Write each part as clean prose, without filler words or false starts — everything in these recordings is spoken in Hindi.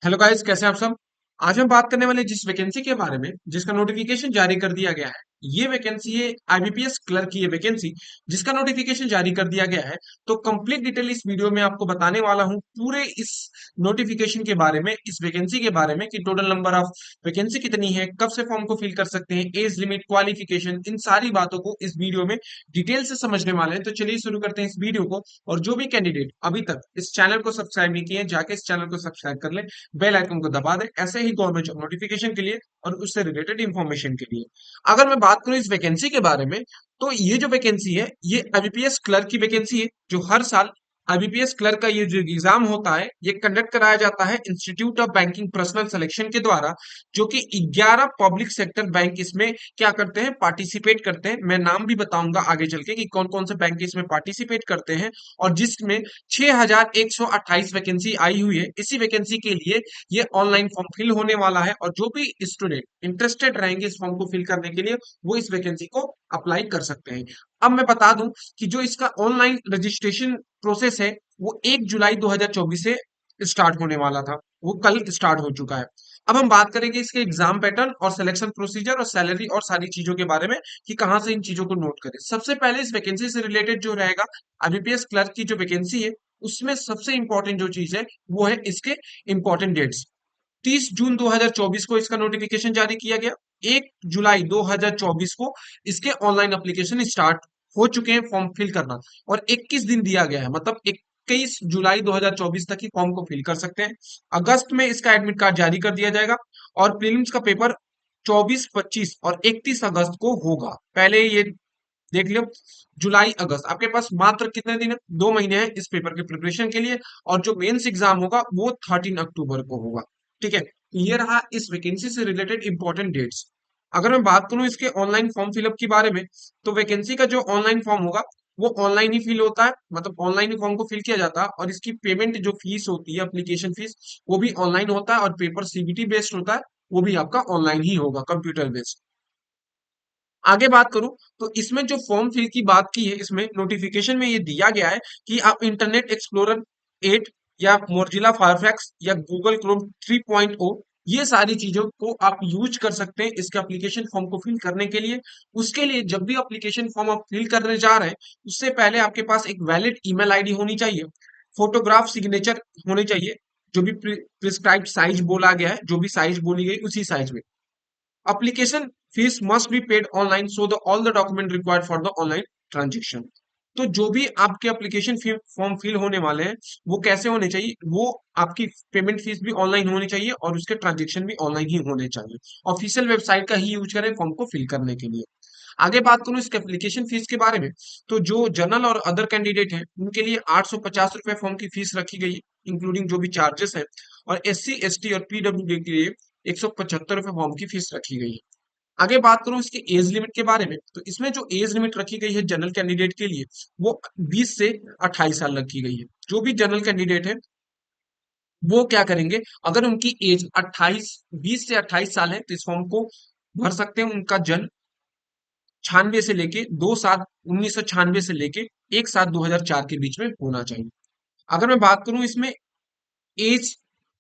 हेलो गाइस, कैसे हैं आप सब। आज हम बात करने वाले जिस वैकेंसी के बारे में जिसका नोटिफिकेशन जारी कर दिया गया है, ये वैकेंसी है आईबीपीएस क्लर्क की। ये वैकेंसी जिसका नोटिफिकेशन जारी कर दिया गया है, तो कंप्लीट डिटेल इस वीडियो में आपको बताने वाला हूं, पूरे इस नोटिफिकेशन के बारे में, इस वैकेंसी के बारे में कि टोटल नंबर ऑफ वैकेंसी कितनी है, कब से फॉर्म को फिल कर सकते हैं, एज लिमिट, क्वालिफिकेशन, इन सारी बातों को इस वीडियो में डिटेल से समझने वाले हैं। तो चलिए शुरू करते हैं इस वीडियो को। और जो भी कैंडिडेट अभी तक इस चैनल को सब्सक्राइब नहीं किए हैं, जाके इस चैनल को सब्सक्राइब कर ले, बेल आइकन को दबा दें, ऐसे ही गवर्नमेंट जॉब नोटिफिकेशन के लिए और उससे रिलेटेड इंफॉर्मेशन के लिए। अगर मैं बात करूं इस वैकेंसी के बारे में, तो ये जो वैकेंसी है ये आईबीपीएस क्लर्क की वैकेंसी है, जो हर साल आईबीपीएस क्लर्क का ये जो एग्जाम होता है ये कंडक्ट कराया जाता है institute of banking personal selection के द्वारा, जो कि 11 पब्लिक सेक्टर बैंक इसमें क्या करते हैं, पार्टिसिपेट करते हैं। मैं नाम भी बताऊंगा आगे चल के कि कौन कौन से बैंक इसमें पार्टिसिपेट करते हैं। और जिसमें 6128 वैकेंसी आई हुई है। इसी वैकेंसी के लिए ये ऑनलाइन फॉर्म फिल होने वाला है, और जो भी स्टूडेंट इंटरेस्टेड रहेंगे इस फॉर्म को फिल करने के लिए, वो इस वैकेंसी को अप्लाई कर सकते हैं। अब मैं बता दूं कि जो इसका ऑनलाइन रजिस्ट्रेशन प्रोसेस है वो 1 जुलाई 2024 से स्टार्ट होने वाला था, वो कल स्टार्ट हो चुका है। अब हम बात करेंगे इसके एग्जाम पैटर्न और सिलेक्शन प्रोसीजर और सैलरी और सारी चीजों के बारे में कि कहां से इन चीजों को नोट करें। सबसे पहले इस वैकेंसी से रिलेटेड जो रहेगा, आईबीपीएस क्लर्क की जो वैकेंसी है, उसमें सबसे इंपॉर्टेंट जो चीज है वो है इसके इंपॉर्टेंट डेट्स। 30 जून 2024 को इसका नोटिफिकेशन जारी किया गया। 1 जुलाई 2024 को इसके ऑनलाइन एप्लीकेशन स्टार्ट हो चुके हैं फॉर्म फिल करना। और 21 दिन दिया गया है, मतलब 21 जुलाई 2024 तक ही फॉर्म को फिल कर सकते हैं। अगस्त में इसका एडमिट कार्ड जारी कर दिया जाएगा। और प्रीलिम्स का पेपर 24, 25 और 31 अगस्त को होगा। पहले ये देख लो, जुलाई अगस्त आपके पास मात्र कितने दिन है, 2 महीने हैं इस पेपर के प्रिपरेशन के लिए। और जो मेंस एग्जाम होगा वो 13 अक्टूबर को होगा। ठीक है, ये रहा इस वैकेंसी से रिलेटेड इंपॉर्टेंट डेट्स। अगर मैं बात करूं इसके ऑनलाइन फॉर्म फिलअप के बारे में, तो वैकेंसी का जो ऑनलाइन फॉर्म होगा वो ऑनलाइन ही फिल होता है, मतलब ऑनलाइन ही फॉर्म को फिल किया जाता है। और इसकी पेमेंट जो फीस होती है, एप्लीकेशन फीस, वो भी ऑनलाइन होता है। और पेपर सीबीटी बेस्ड होता है, वो भी आपका ऑनलाइन ही होगा, कंप्यूटर बेस्ड। आगे बात करूं तो इसमें जो फॉर्म फिल की बात की है, इसमें नोटिफिकेशन में ये दिया गया है कि आप इंटरनेट एक्सप्लोरर 8 या मोजिला फायरफैक्स या गूगल क्रोम 3.0, ये सारी चीजों को आप यूज कर सकते हैं इसके एप्लीकेशन फॉर्म को फिल करने के लिए। उसके लिए जब भी एप्लीकेशन फॉर्म आप फिल करने जा रहे हैं, उससे पहले आपके पास एक वैलिड ईमेल आईडी होनी चाहिए, फोटोग्राफ सिग्नेचर होने चाहिए, जो भी प्रिस्क्राइब्ड साइज बोला गया है, जो भी साइज बोली गई उसी साइज में। application fees must be paid online, so the all the document required for the online transaction। तो जो भी आपके एप्लीकेशन फॉर्म फिल होने वाले हैं वो कैसे होने चाहिए, वो आपकी पेमेंट फीस भी ऑनलाइन होनी चाहिए और उसके ट्रांजेक्शन भी ऑनलाइन ही होने चाहिए। ऑफिशियल वेबसाइट का ही यूज करें फॉर्म को फिल करने के लिए। आगे बात करूं इसके एप्लीकेशन फीस के बारे में, तो जो जनरल और अदर कैंडिडेट हैं उनके लिए 850 रुपए फॉर्म की फीस रखी गई है, इंक्लूडिंग जो भी चार्जेस है। और एससी, एसटी और पीडब्ल्यूडी के लिए 175 रुपए फॉर्म की फीस रखी गई है। आगे बात करूं इसकी एज लिमिट के बारे में, तो इसमें जो एज लिमिट रखी गई है जनरल कैंडिडेट के लिए, वो 20 से 28 साल रखी गई है। जो भी जनरल कैंडिडेट है वो क्या करेंगे, अगर उनकी एज 28, 20 से 28 साल है, तो इस फॉर्म को भर सकते हैं। उनका जन्म 96 से लेके 2/7 1996 से लेके 1/7 2004 के बीच में होना चाहिए। अगर मैं बात करूं इसमें एज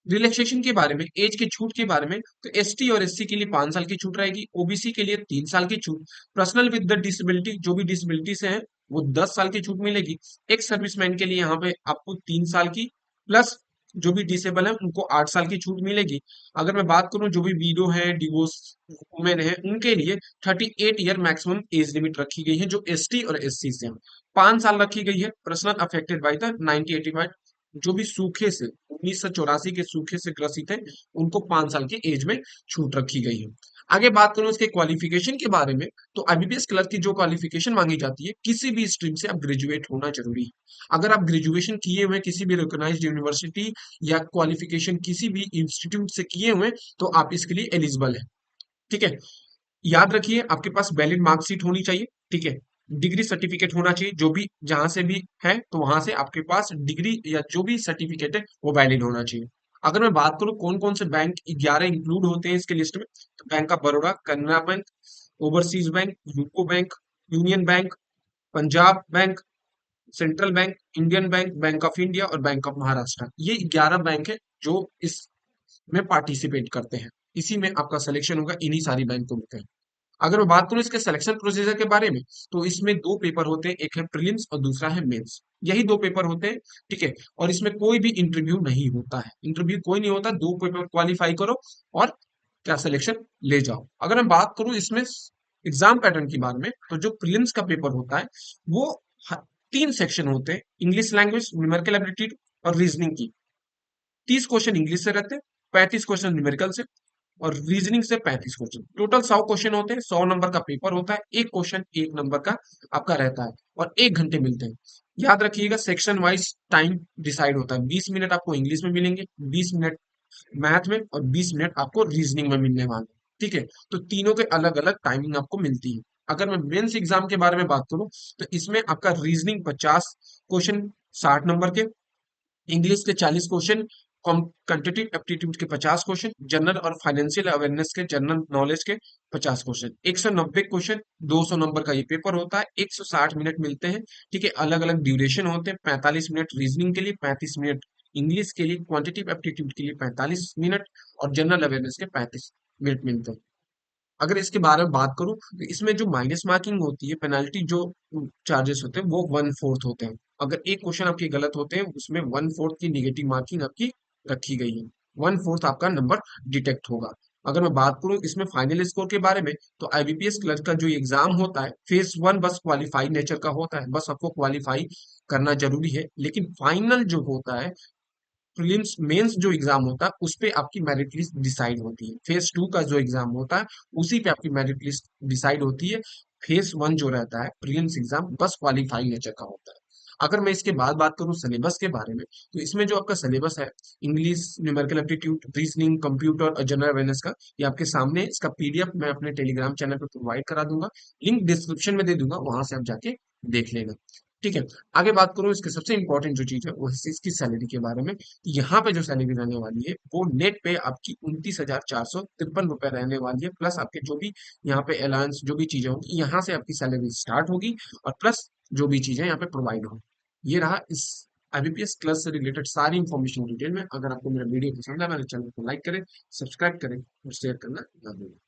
रिलैक्सेशन के बारे में, एज के छूट के बारे में, तो एसटी और एससी के लिए 5 साल की छूट रहेगी, ओबीसी के लिए 3 साल की छूट, पर्सनल विद द डिसेबिलिटी जो भी डिसेबिलिटी से है वो 10 साल की छूट मिलेगी। एक्स सर्विसमैन के लिए यहाँ पे आपको 3 साल की, प्लस जो भी डिसेबल है उनको 8 साल की छूट मिलेगी। अगर मैं बात करूं जो भी वीडो है, डिवोर्स वुमेन है, उनके लिए 38 ईयर मैक्सिमम एज लिमिट रखी गई है, जो एसटी और एससी से है। 5 साल रखी गई है पर्सनल अफेक्टेड बाय द 1985, जो भी सूखे से 1984 के सूखे से ग्रसित है, उनको 5 साल की एज में छूट रखी गई है। आगे बात करूं इसके क्वालिफिकेशन के बारे में, तो आईबीपीएस क्लर्क की जो क्वालिफिकेशन मांगी जाती है, किसी भी स्ट्रीम से आप ग्रेजुएट होना जरूरी है। अगर आप ग्रेजुएशन किए हुए किसी भी रिकॉग्नाइज्ड यूनिवर्सिटी या क्वालिफिकेशन किसी भी इंस्टीट्यूट से किए हुए, तो आप इसके लिए एलिजिबल है। ठीक है, याद रखिए आपके पास वैलिड मार्कशीट होनी चाहिए। ठीक है, डिग्री सर्टिफिकेट होना चाहिए, जो भी जहां से भी है तो वहां से आपके पास डिग्री या जो भी सर्टिफिकेट है वो वैलिड होना चाहिए। अगर मैं बात करूं कौन कौन से बैंक 11 इंक्लूड होते हैं इसके लिस्ट में, तो bank of Baroda, Canara bank, overseas bank, UCO bank, union bank, Punjab bank, central bank, Indian bank, bank of India और बैंक ऑफ महाराष्ट्र, ये 11 बैंक है जो इस में पार्टिसिपेट करते हैं। इसी में आपका सिलेक्शन होगा इन्हीं सारी बैंकों में। अगर मैं बात करूं इसके सिलेक्शन प्रोसीजर के बारे में, तो इसमें दो पेपर होते हैं, एक है प्रीलिम्स और दूसरा है मेंस। यही दो पेपर होते हैं, ठीक है। और इसमें कोई भी इंटरव्यू नहीं होता है, इंटरव्यू कोई नहीं होता, दो पेपर क्वालिफाई करो और क्या सिलेक्शन ले जाओ। अगर मैं बात करूं इसमें एग्जाम पैटर्न के बारे में, तो जो प्रीलिम्स का पेपर होता है वो ह- तीन सेक्शन होते हैं, इंग्लिश लैंग्वेज, न्यूमेरिकल एबिलिटी और रीजनिंग की। 30 क्वेश्चन इंग्लिश से रहते हैं, 35 क्वेश्चन न्यूमेरिकल से, और रीजनिंग से 35 क्वेश्चन। टोटल 100 क्वेश्चन होते हैं, 100 नंबर का पेपर होता है, एक क्वेश्चन 1 नंबर का आपका रहता है, और 1 घंटे मिलते हैं। याद रखिएगा सेक्शन वाइज टाइम डिसाइड होता है, 20 मिनट आपको इंग्लिश में मिलेंगे, 20 मिनट मैथ में, और 20 मिनट आपको रीजनिंग में मिलने वाले हैं, ठीक है। तो तीनों के अलग अलग टाइमिंग आपको मिलती है। अगर मैं मेंस एग्जाम के बारे में बात करूं, तो इसमें आपका रीजनिंग 50 क्वेश्चन 60 नंबर के, इंग्लिश के 40 क्वेश्चन, क्वांटिटेटिव एप्टीट्यूड के 50 क्वेश्चन, जनरल और फाइनेंशियल अवेयरनेस के, जनरल नॉलेज के 50 क्वेश्चन, 190 क्वेश्चन, 200 नंबर का ये पेपर होता है, 160 मिनट मिलते हैं, ठीक है। अलग अलग ड्यूरेशन होते हैं, 45 मिनट रीजनिंग के लिए, 35 मिनट इंग्लिश के लिए, क्वांटिटेटिव एप्टीट्यूड के लिए 45 मिनट, और जनरल अवेयरनेस के 35 मिनट मिलते हैं। अगर इसके बारे में बात करूं, तो इसमें जो माइनस मार्किंग होती है, पेनाल्टी जो चार्जेस होते हैं, वो 1/4 होते हैं। अगर एक क्वेश्चन आपके गलत होते हैं, उसमें 1/4 की निगेटिव मार्किंग आपकी रखी गई है, 1/4 आपका नंबर डिटेक्ट होगा। अगर मैं बात करूं इसमें फाइनल स्कोर के बारे में, तो आईबीपीएस क्लर्क का जो एग्जाम होता है, फेज 1 बस क्वालिफाई नेचर का होता है, बस आपको क्वालिफाई करना जरूरी है। लेकिन फाइनल जो होता है, प्रीलिम्स मेंस जो एग्जाम होता है, उस पे आपकी मेरिट लिस्ट डिसाइड होती है। फेज 2 का जो एग्जाम होता है, उसी पे आपकी मेरिट लिस्ट डिसाइड होती है। फेज 1 जो रहता है प्रीलिम्स एग्जाम, बस क्वालिफाई नेचर का होता है। अगर मैं इसके बाद बात करूं सिलेबस के बारे में, तो इसमें जो आपका सिलेबस है, English, numerical aptitude, reasoning, computer और जनरल अवेयरनेस का, ये आपके सामने है। इसका पीडीएफ मैं अपने टेलीग्राम चैनल पर प्रोवाइड करा दूंगा, लिंक डिस्क्रिप्शन में दे दूंगा, वहां से आप जाके देख लेना, ठीक है। आगे बात करूं इसके सबसे इंपॉर्टेंट जो चीज है, वो है इसकी सैलरी के बारे में। यहाँ पे जो सैलरी रहने वाली है, वो नेट पे आपकी 29,453 रुपए रहने वाली है, प्लस आपके जो भी यहाँ पे अलाउंस जो भी चीजें होंगी, यहाँ से आपकी सैलरी स्टार्ट होगी, और प्लस जो भी चीजें यहाँ पे प्रोवाइड होगी। ये रहा इस आईबीपीएस क्लर्क से रिलेटेड सारी इंफॉर्मेशन डिटेल में। अगर आपको मेरा वीडियो पसंद है, मेरे चैनल को लाइक करें, सब्सक्राइब करें और शेयर करना ना भूलें।